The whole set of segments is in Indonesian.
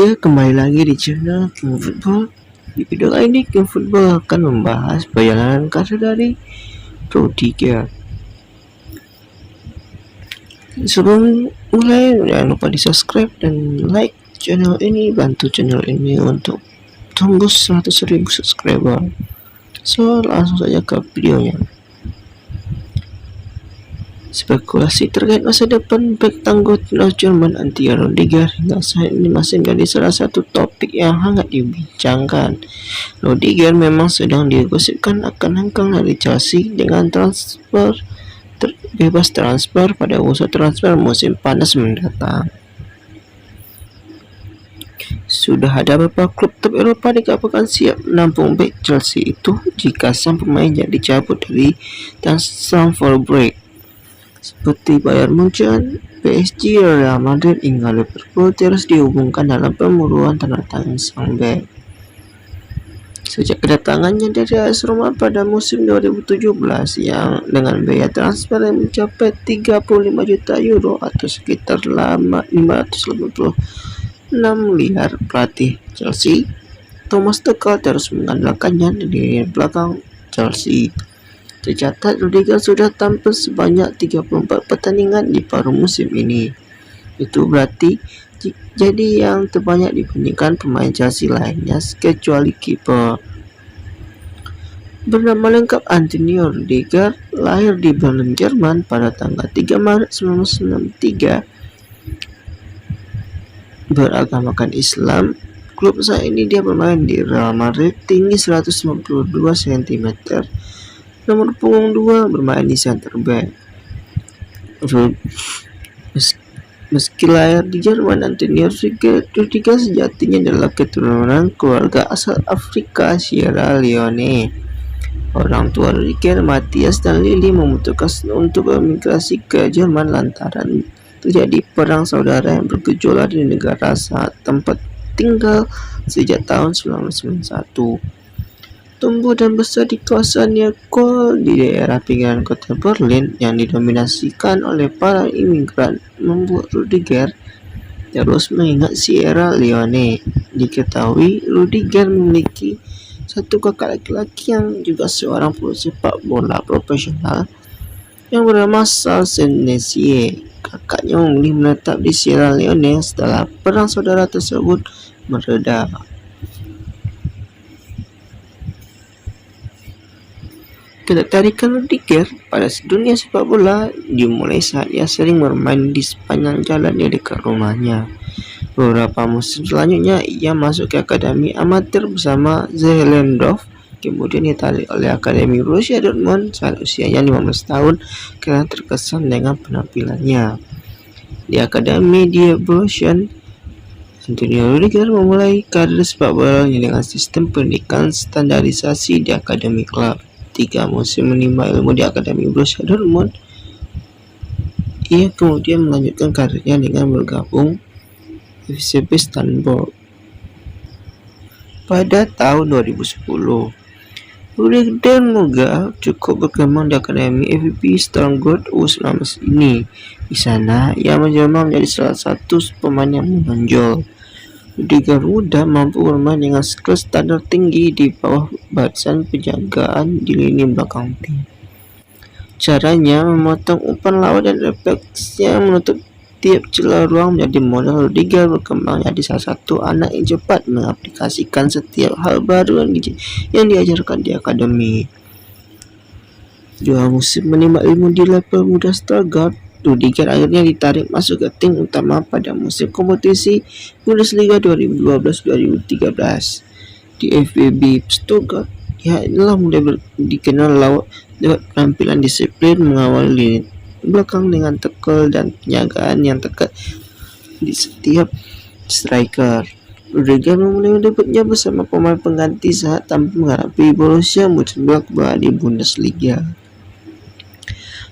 Ya, kembali lagi di channel King Football. Di video kali ini King Football akan membahas perjalanan karir dari Rudiger. Sebelum mulai, jangan lupa di subscribe dan like channel ini, bantu channel ini untuk tembus 100.000 subscriber. So, langsung saja ke videonya. Spekulasi terkait masa depan bek tangguh timnas Jerman Antonio Rudiger hingga saat ini masih menjadi salah satu topik yang hangat dibincangkan. Rudiger memang sedang digosipkan akan hengkang dari Chelsea dengan bebas transfer pada bursa transfer musim panas mendatang. Sudah ada beberapa klub top Eropa dikabarkan siap menampung bek Chelsea itu jika sang pemain jadi dicabut dari transfer break, seperti Bayern Munchen, PSG, Real Madrid hingga Liverpool terus dihubungkan dalam perburuan tanda tangan sang bek. Sejak kedatangannya dari AS Roma pada musim 2017 yang dengan biaya transfer yang mencapai 35 juta euro atau sekitar 586 miliar, pelatih Chelsea Thomas Tuchel terus mengandalkannya di belakang Chelsea. Tercatat Rudiger sudah tampil sebanyak 34 pertandingan di paruh musim ini. Itu berarti jadi yang terbanyak dibandingkan pemain Chelsea lainnya kecuali kiper. Bernama lengkap Antonio Rudiger, lahir di Berlin, Jerman pada tanggal 3 Maret 1963. Beragamakan Islam. Klub saat ini dia bermain di Real Madrid, tinggi 192 cm. Nomor punggung 2, bermain di center back. Meski lahir di Jerman, Antonio Rudiger sejatinya adalah keturunan keluarga asal Afrika Sierra Leone. Orang tua Rudiger, Matthias dan Lily, memutuskan untuk bermigrasi ke Jerman lantaran terjadi perang saudara yang bergejolak di negara saat tempat tinggal sejak tahun 1991. Tumbuh dan besar di kawasan Neapel di daerah pinggiran kota Berlin yang didominasikan oleh para imigran membuat Rudiger terus mengingat Sierra Leone. Diketahui Rudiger memiliki satu kakak laki-laki yang juga seorang pesepak bola profesional yang bernama Charles Senesi. Kakaknya memilih menetap di Sierra Leone setelah perang saudara tersebut mereda. Ketertarikan Rudiger pada dunia sepak bola dimulai saat ia sering bermain di sepanjang jalan di dekat rumahnya. Beberapa musim selanjutnya ia masuk ke akademi amatir bersama Zehlendorf, kemudian ditarik oleh Akademi Borussia Dortmund saat usianya 15 tahun karena terkesan dengan penampilannya. Di Akademi di Borussia, Antonio Rudiger memulai karir sepak bola dengan sistem pendidikan standarisasi di akademi klub. 3 musim menimba ilmu di Akademi Borussia Dortmund. Ia kemudian melanjutkan karirnya dengan bergabung FCB Istanbul. Pada tahun 2010, Rudiger juga cukup berkembang di Akademi FCB Stuttgart U19 ini. Di sana, ia menjelma menjadi salah satu pemain yang menonjol. Rudiger muda mampu bermain dengan skill standar tinggi di bawah barisan penjagaan di lini belakang tim. Caranya memotong umpan lawan dan refleksnya menutup tiap celah ruang menjadi modal Rudiger berkembang jadi salah satu anak yang cepat mengaplikasikan setiap hal baru yang diajarkan di akademi. 2 musim menimba ilmu di level muda Stuttgart, Rudiger akhirnya ditarik masuk ke tim utama pada musim kompetisi Bundesliga 2012-2013 di FBB Stuttgart. Ia adalah mulai dikenal lewat penampilan disiplin mengawal lini belakang dengan tackle dan penjagaan yang tepat di setiap striker. Rudiger memulai debutnya bersama pemain pengganti saat tampil menghadapi Borussia Mönchengladbach di Bundesliga.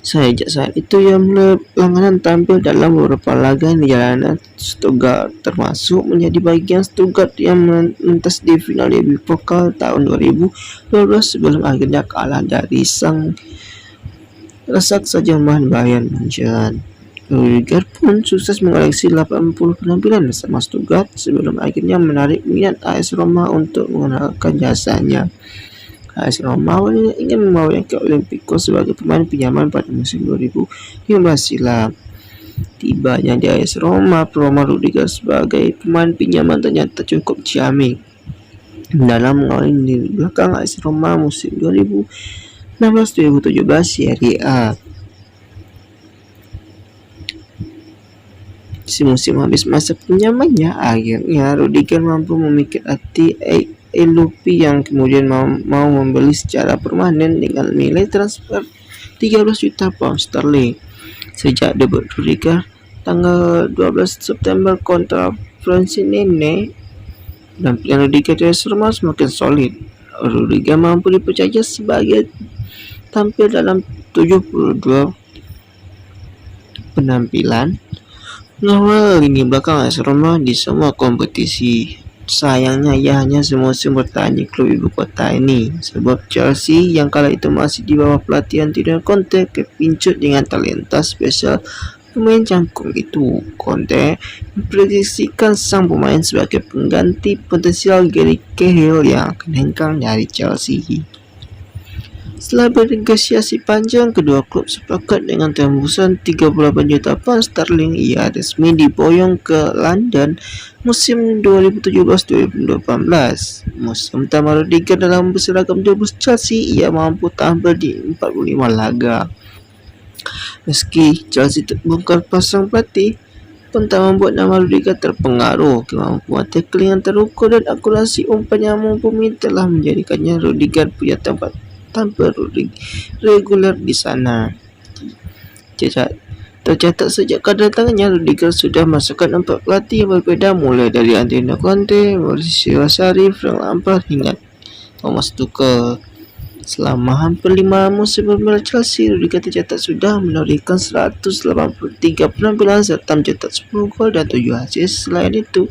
Sejak saat itu ia mulai langganan tampil dalam beberapa laga di jalanan Stuttgart, termasuk menjadi bagian Stuttgart yang mentas di final DFB Pokal tahun 2012 sebelum akhirnya kalah dari sang raksasa Jerman Bayern Munchen. Rudiger pun sukses mengoleksi 80 penampilan bersama Stuttgart sebelum akhirnya menarik minat AS Roma untuk mengenalkan jasanya. AS Roma ingin membawanya ke Olympiakos sebagai pemain pinjaman pada musim 2015 silam. Tibanya di AS Roma, Rudiger sebagai pemain pinjaman ternyata cukup ciamik dalam mengawali di belakang AS Roma musim 2016-2017 Serie A. Di musim habis masa pinjamannya, akhirnya Rudiger mampu memikat hati Elupi yang kemudian mau membeli secara permanen dengan nilai transfer 13 juta pound sterling. Sejak debut Rudiger tanggal 12 September kontra Frosinone, penampilan Rudiger di Roma semakin solid. Rudiger mampu dipercaya sebagai tampil dalam 72 penampilan mengawal lini belakang AS Roma di semua kompetisi. Sayangnya ia hanya semusim bertahan di klub ibu kota ini, sebab Chelsea yang kala itu masih di bawah pelatihan Antonio Conte kepincut dengan talenta spesial pemain cangkung itu. Conte memprediksikan sang pemain sebagai pengganti potensial Gary Cahill yang akan hengkang dari Chelsea. Setelah bernegosiasi panjang, kedua klub sepakat dengan tembusan 38 juta pound sterling. Ia resmi diboyong ke London musim 2017-2018. Musim pertama Rudiger dalam berseragam debus Chelsea, ia mampu tampil di 45 laga. Meski Chelsea terbongkar pasang pelatih, pun tak membuat nama Rudiger terpengaruh. Kemampuan tackling yang terukur dan akurasi umpan yang mumpuni telah menjadikannya Rudiger punya tempat tampil reguler di sana. Tercatat sejak kedatangannya, Rudiger sudah masukkan 4 pelatih yang berbeda, mulai dari Antonio Conte, Maurizio Sarri, Frank Lampard hingga Thomas Tuchel. Selama hampir 5 musim membela Chelsea, Rudiger tercatat sudah menorehkan 183 penampilan serta mencetak 10 gol dan 7 assist. Selain itu,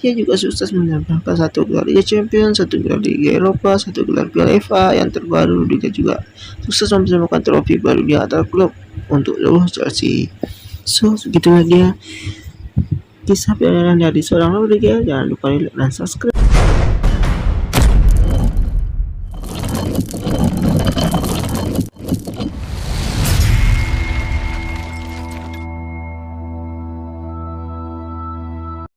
ia juga sukses menyumbangkan 1 gelar Liga Champions, 1 gelar Liga Eropa, 1 gelar Piala FA. Yang terbaru, Rudiger juga sukses mempersembahkan trofi baru di antar klub untuk seluruh Chelsea. So, begitulah dia kisah perjalanan dari seorang Rudiger. Jangan lupa like dan subscribe.